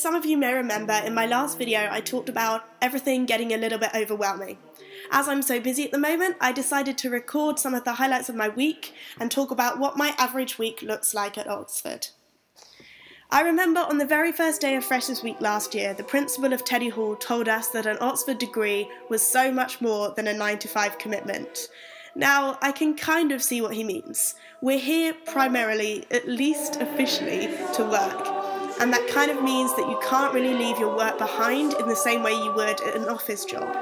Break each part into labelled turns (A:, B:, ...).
A: some of you may remember in my last video I talked about everything getting a little bit overwhelming. As I'm so busy at the moment, I decided to record some of the highlights of my week and talk about what my average week looks like at Oxford. I remember on the very first day of Freshers Week last year, the principal of Teddy Hall told us that an Oxford degree was so much more than a 9-to-5 commitment. Now, I can kind of see what he means. We're here primarily, at least officially, to work. And that kind of means that you can't really leave your work behind in the same way you would at an office job.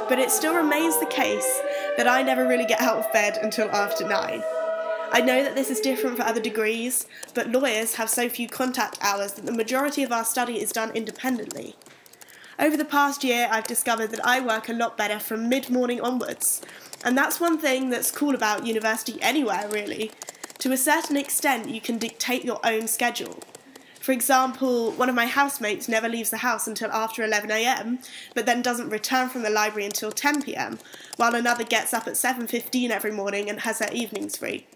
A: But it still remains the case that I never really get out of bed until after 9. I know that this is different for other degrees, but lawyers have so few contact hours that the majority of our study is done independently. Over the past year, I've discovered that I work a lot better from mid-morning onwards, and that's one thing that's cool about university anywhere, really. To a certain extent, you can dictate your own schedule. For example, one of my housemates never leaves the house until after 11 AM, but then doesn't return from the library until 10 PM, while another gets up at 7:15 every morning and has their evenings free.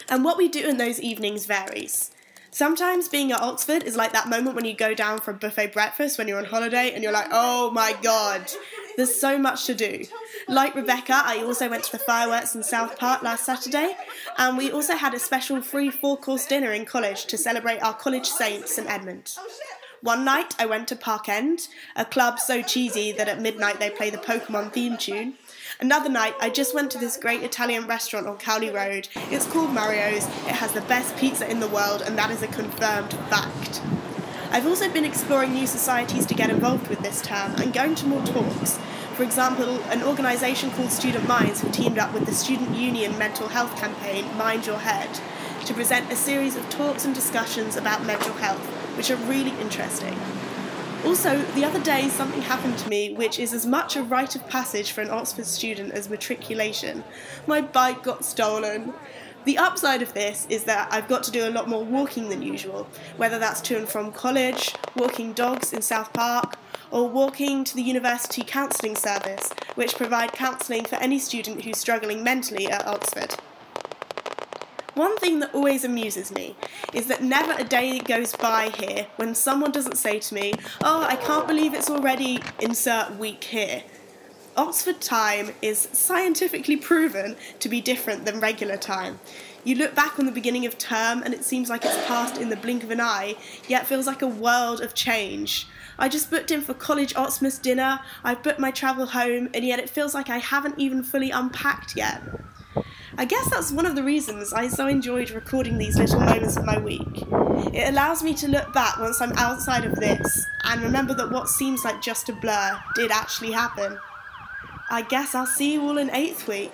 A: And what we do in those evenings varies. Sometimes being at Oxford is like that moment when you go down for a buffet breakfast when you're on holiday and you're like, oh my god, there's so much to do. Like Rebecca, I also went to the fireworks in South Park last Saturday, and we also had a special free 4-course dinner in college to celebrate our college saints in Edmund. One night I went to Park End, a club so cheesy that at midnight they play the Pokemon theme tune. Another night I just went to this great Italian restaurant on Cowley Road. It's called Mario's, it has the best pizza in the world, and that is a confirmed fact. I've also been exploring new societies to get involved with this term and going to more talks. For example, an organisation called Student Minds have teamed up with the Student Union mental health campaign Mind Your Head to present a series of talks and discussions about mental health, which are really interesting. Also, the other day something happened to me which is as much a rite of passage for an Oxford student as matriculation. My bike got stolen. The upside of this is that I've got to do a lot more walking than usual, whether that's to and from college, walking dogs in South Park, or walking to the University Counselling Service, which provide counselling for any student who's struggling mentally at Oxford. One thing that always amuses me is that never a day goes by here when someone doesn't say to me, oh, I can't believe it's already insert week here. Oxford time is scientifically proven to be different than regular time. You look back on the beginning of term and it seems like it's passed in the blink of an eye, yet feels like a world of change. I just booked in for college Oxmas dinner, I've booked my travel home, and yet it feels like I haven't even fully unpacked yet. I guess that's one of the reasons I so enjoyed recording these little moments of my week. It allows me to look back once I'm outside of this and remember that what seems like just a blur did actually happen. I guess I'll see you all in 8th week.